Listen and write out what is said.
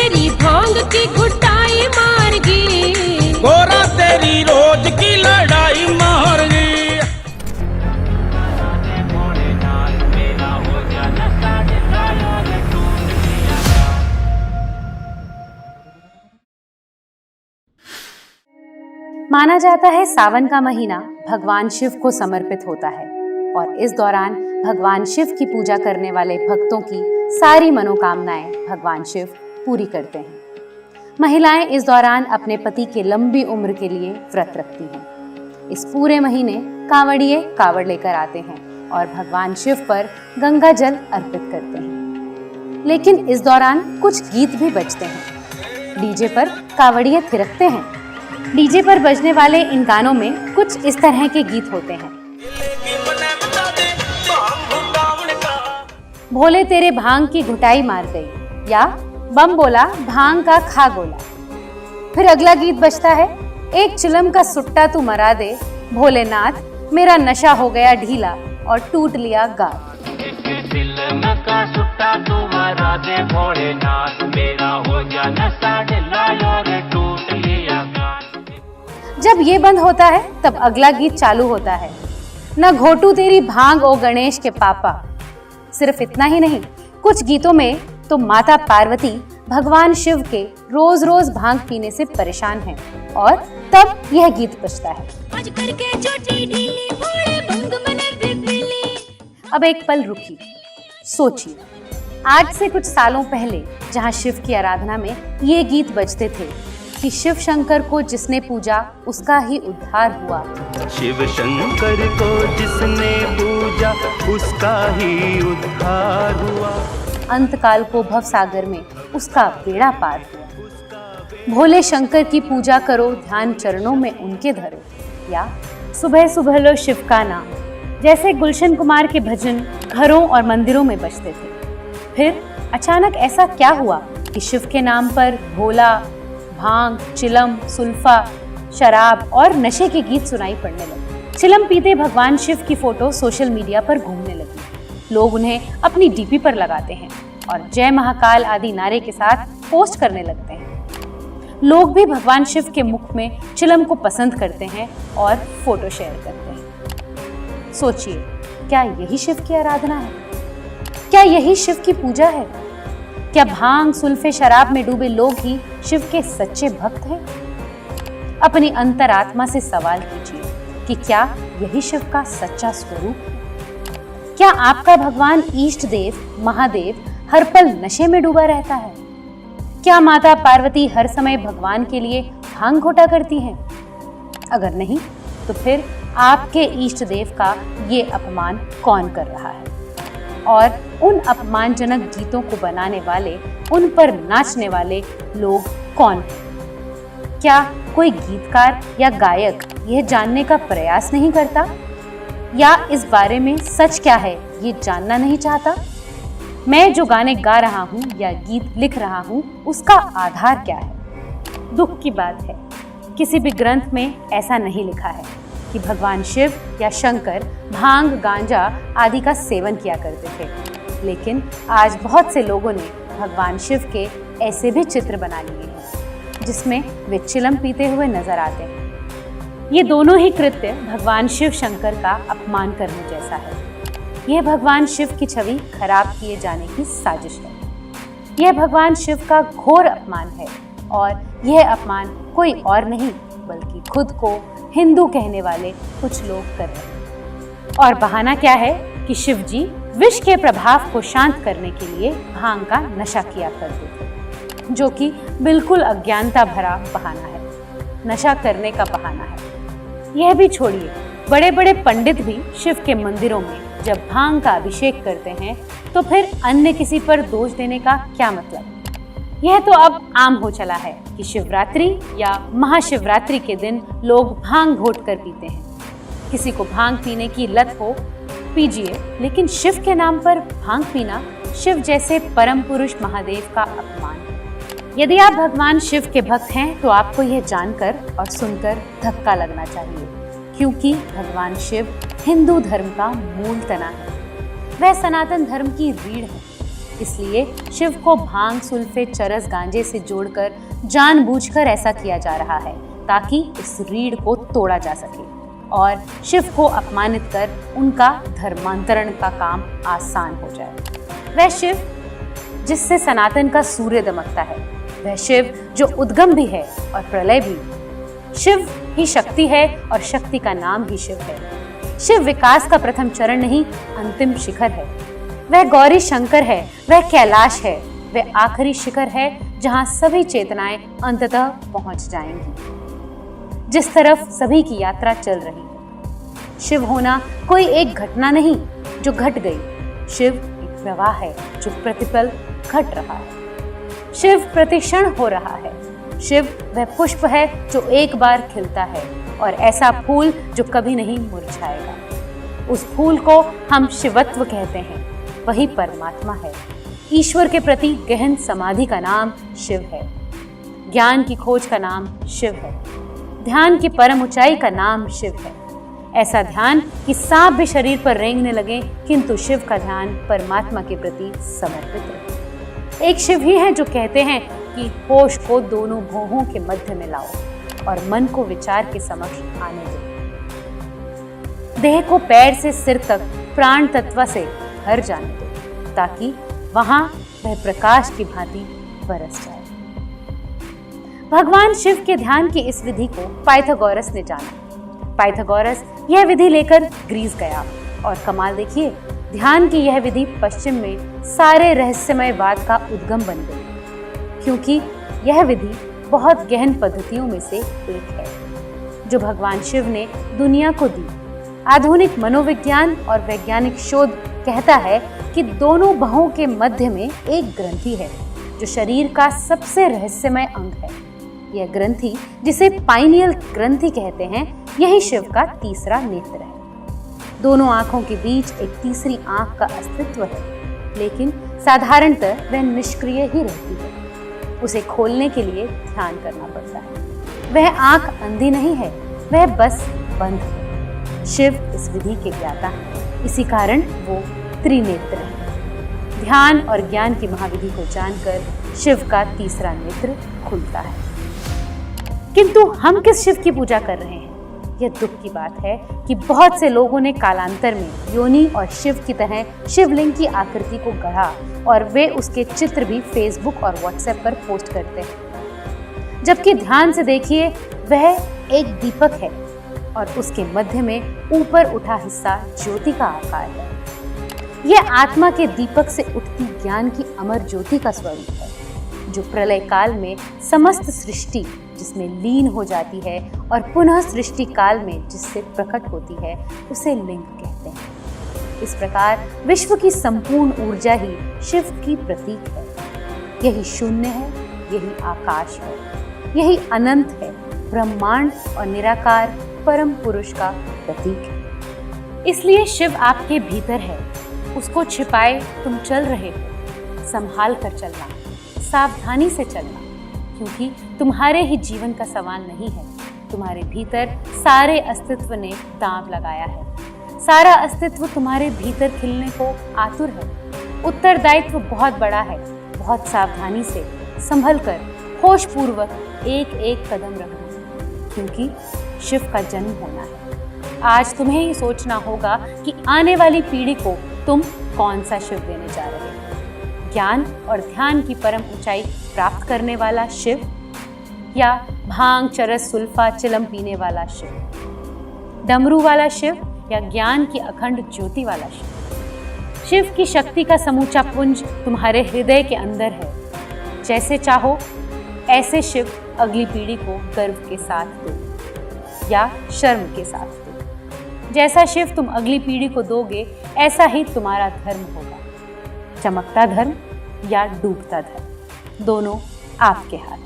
तेरी भांग की घुटाई मारगी, गोरा तेरी रोज की लड़ाई मारगी। माना जाता है सावन का महीना भगवान शिव को समर्पित होता है और इस दौरान भगवान शिव की पूजा करने वाले भक्तों की सारी मनोकामनाएं भगवान शिव पूरी करते हैं। महिलाएं इस दौरान अपने पति के लंबी उम्र के लिए व्रत रखती हैं। इस पूरे महीने कांवड़िए कांवड़ लेकर आते हैं और भगवान शिव पर गंगा जल अर्पित करते हैं। लेकिन इस दौरान कुछ गीत भी बजते हैं। डीजे पर कांवड़िए थिरकते हैं। डीजे पर बजने वाले इन गानों में कुछ इस तरह के गीत होते हैं। भोले तेरे भांग की घुटाई मार गई, या बम बोला भांग का खा गोला। फिर अगला गीत बजता है, एक चिलम का सुट्टा तू मरा दे भोलेनाथ, मेरा नशा हो गया ढीला और टूट लिया गाल। एक चिलम का सुट्टा तू मरा दे भोलेनाथ, मेरा हो गया नशा ढीला और टूट लिया गाल। जब ये बंद होता है तब अगला गीत चालू होता है, न घोटू तेरी भांग ओ गणेश के पापा। सिर्फ इतना ही नहीं, कुछ गीतों में तो माता पार्वती भगवान शिव के रोज रोज भांग पीने से परेशान हैं और तब यह गीत बजता है। अब एक पल रुकिए, सोचिए, आज से कुछ सालों पहले जहां शिव की आराधना में ये गीत बजते थे कि शिव शंकर को जिसने पूजा उसका ही उद्धार हुआ। शिव शंकर को जिसने पूजा उसका ही उद्धार हुआ। अंतकाल को भव सागर में उसका बेड़ा पार हुआ। भोले शंकर की पूजा करो, ध्यान चरणों में उनके धरो, या सुबह सुबह लो शिव का नाम जैसे गुलशन कुमार के भजन घरों और मंदिरों में बजते थे। फिर अचानक ऐसा क्या हुआ कि शिव के नाम पर भोला, भांग, चिलम, सुल्फा, शराब और नशे के गीत सुनाई पड़ने लगे। चिलम पीते भगवान शिव की फोटो सोशल मीडिया पर घूमने लगी। लोग उन्हें अपनी डीपी पर लगाते हैं और जय महाकाल आदि नारे के साथ पोस्ट करने लगते हैं। लोग भी भगवान शिव के मुख में चिलम को पसंद करते हैं और फोटो शेयर करते हैं। सोचिए, क्या यही शिव की आराधना है? क्या यही शिव की पूजा है? क्या भांग, सुल्फे, शराब में डूबे लोग ही शिव के सच्चे भक्त हैं? अपनी अंतरात्मा से सवाल कीजिए कि क्या यही शिव का सच्चा स्वरूप है? क्या आपका भगवान इष्ट देव महादेव हर पल नशे में डूबा रहता है? क्या माता पार्वती हर समय भगवान के लिए भांग घोटा करती हैं? अगर नहीं, तो फिर आपके इष्ट देव का ये अपमान कौन कर रहा है? और उन अपमानजनक गीतों को बनाने वाले, उन पर नाचने वाले लोग कौन हैं? क्या कोई गीतकार या गायक यह जानने का प्रयास नहीं करता, या इस बारे में सच क्या है ये जानना नहीं चाहता? मैं जो गाने गा रहा हूँ या गीत लिख रहा हूँ उसका आधार क्या है? दुख की बात है, किसी भी ग्रंथ में ऐसा नहीं लिखा है कि भगवान शिव या शंकर भांग, गांजा आदि का सेवन किया करते थे। लेकिन आज बहुत से लोगों ने भगवान शिव के ऐसे भी चित्र बना लिए हैं जिसमें वे चिलम पीते हुए नजर आते हैं। ये दोनों ही कृत्य भगवान शिव शंकर का अपमान करने जैसा है। यह भगवान शिव की छवि खराब किए जाने की साजिश है। यह भगवान शिव का घोर अपमान है और यह अपमान कोई और नहीं बल्कि खुद को हिंदू कहने वाले कुछ लोग कर रहे हैं। और बहाना क्या है कि शिव जी विष के प्रभाव को शांत करने के लिए भांग का नशा किया करते थे, जो कि बिल्कुल अज्ञानता भरा बहाना है, नशा करने का बहाना है। यह भी छोड़िए, बड़े बड़े पंडित भी शिव के मंदिरों में जब भांग का अभिषेक करते हैं तो फिर अन्य किसी पर दोष देने का क्या मतलब? यह तो अब आम हो चला है कि शिवरात्रि या महाशिवरात्रि के दिन लोग भांग घोट कर पीते हैं। किसी को भांग पीने की लत हो, पीजिए, लेकिन शिव के नाम पर भांग पीना शिव जैसे परम पुरुष महादेव का अपमान है। यदि आप भगवान शिव के भक्त हैं तो आपको यह जानकर और सुनकर धक्का लगना चाहिए, क्योंकि भगवान शिव हिंदू धर्म का मूल तना है। वह सनातन धर्म की रीढ़ है। इसलिए शिव को भांग, सुल्फे, चरस, गांजे से जोड़कर जानबूझकर ऐसा किया जा रहा है ताकि इस रीढ़ को तोड़ा जा सके और शिव को अपमानित कर उनका धर्मांतरण का काम आसान हो जाए। वह शिव जिससे सनातन का सूर्य दमकता है, वह शिव जो उद्गम भी है और प्रलय भी। शिव ही शक्ति है और शक्ति का नाम ही शिव है। शिव विकास का प्रथम चरण नहीं, अंतिम शिखर है। वह गौरी शंकर है, वह कैलाश है, वह आखिरी शिखर है जहां सभी चेतनाएं अंततः पहुंच जाएंगी, जिस तरफ सभी की यात्रा चल रही है। शिव होना कोई एक घटना नहीं जो घट गई, शिव एक प्रवाह है जो प्रतिपल घट रहा है। शिव प्रतिक्षण हो रहा है। शिव वह पुष्प है जो एक बार खिलता है और ऐसा फूल जो कभी नहीं मुरझाएगा। उस फूल को हम शिवत्व कहते हैं, वही परमात्मा है। ईश्वर के प्रति गहन समाधि का नाम शिव है। ज्ञान की खोज का नाम शिव है। ध्यान की परम ऊंचाई का नाम शिव है। ऐसा ध्यान कि सांप भी शरीर पर रेंगने लगे, किंतु शिव का ध्यान परमात्मा के प्रति समर्पित है। एक शिव ही है जो कहते हैं कि होश को दोनों भौहों के मध्य में लाओ और मन को विचार के समक्ष आने दो। देह को पैर से सिर तक प्राण तत्व से भर जाने दो ताकि वहां वह प्रकाश की भांति बरस जाए। भगवान शिव के ध्यान की इस विधि को पाइथागोरस ने जाना। पाइथागोरस यह विधि लेकर ग्रीस गया और कमाल देखिए, ध्यान की यह विधि पश्चिम में सारे रहस्यमयवाद का उद्गम बन गई, क्योंकि यह विधि बहुत गहन पद्धतियों में से एक है जो भगवान शिव ने दुनिया को दी। आधुनिक मनोविज्ञान और वैज्ञानिक शोध कहता है कि दोनों बाहों के मध्य में एक ग्रंथि है जो शरीर का सबसे रहस्यमय अंग है। यह ग्रंथि, जिसे पाइनियल ग्रंथि कहते हैं, यही शिव का तीसरा नेत्र है। दोनों आंखों के बीच एक तीसरी आंख का अस्तित्व है, लेकिन साधारणतः वह निष्क्रिय ही रहती है। उसे खोलने के लिए ध्यान करना पड़ता है। वह आंख अंधी नहीं है, वह बस बंद है। शिव इस विधि के ज्ञाता है, इसी कारण वो त्रिनेत्र है। ध्यान और ज्ञान की महाविधि को जानकर शिव का तीसरा नेत्र खुलता है। किंतु हम किस शिव की पूजा कर रहे हैं? यह दुख की बात है कि बहुत से लोगों ने कालांतर में योनि और शिव की तरह शिवलिंग की आकृति को गढ़ा और वे उसके चित्र भी फेसबुक और व्हाट्सएप पर पोस्ट करते हैं। जबकि ध्यान से देखिए, वह एक दीपक है और उसके मध्य में ऊपर उठा हिस्सा ज्योति का आकार है। यह आत्मा के दीपक से उठती ज्ञान की अमर ज्योति का स्वरूप है, जो प्रलय काल में समस्त सृष्टि जिसमें लीन हो जाती है और पुनः सृष्टि काल में जिससे प्रकट होती है, उसे लिंग कहते हैं। इस प्रकार विश्व की संपूर्ण ऊर्जा ही शिव की प्रतीक है। यही शून्य है, यही आकाश है, यही अनंत है, ब्रह्मांड और निराकार परम पुरुष का प्रतीक है। इसलिए शिव आपके भीतर है। उसको छिपाए तुम चल रहे हो। संभाल कर चलना, सावधानी से चलना, क्योंकि तुम्हारे ही जीवन का सवाल नहीं है। तुम्हारे भीतर सारे अस्तित्व ने दांव लगाया है। सारा अस्तित्व तुम्हारे भीतर खिलने को आतुर है। उत्तरदायित्व बहुत बड़ा है। बहुत सावधानी से, संभल कर, होश पूर्वक एक एक कदम रखना, क्योंकि शिव का जन्म होना है। आज तुम्हें ही सोचना होगा कि आने वाली पीढ़ी को तुम कौन सा शिव देने जा रहे हो। ज्ञान और ध्यान की परम ऊंचाई प्राप्त करने वाला शिव या भांग, चरस, सुल्फा, चिलम पीने वाला शिव, डमरू वाला शिव या ज्ञान की अखंड ज्योति वाला शिव। शिव की शक्ति का समूचा पुंज तुम्हारे हृदय के अंदर है। जैसे चाहो ऐसे शिव अगली पीढ़ी को गर्व के साथ दो या शर्म के साथ दो। जैसा शिव तुम अगली पीढ़ी को दोगे, ऐसा ही तुम्हारा धर्म होगा। चमकता धर्म या डूबता धर्म, दोनों आपके हाथ।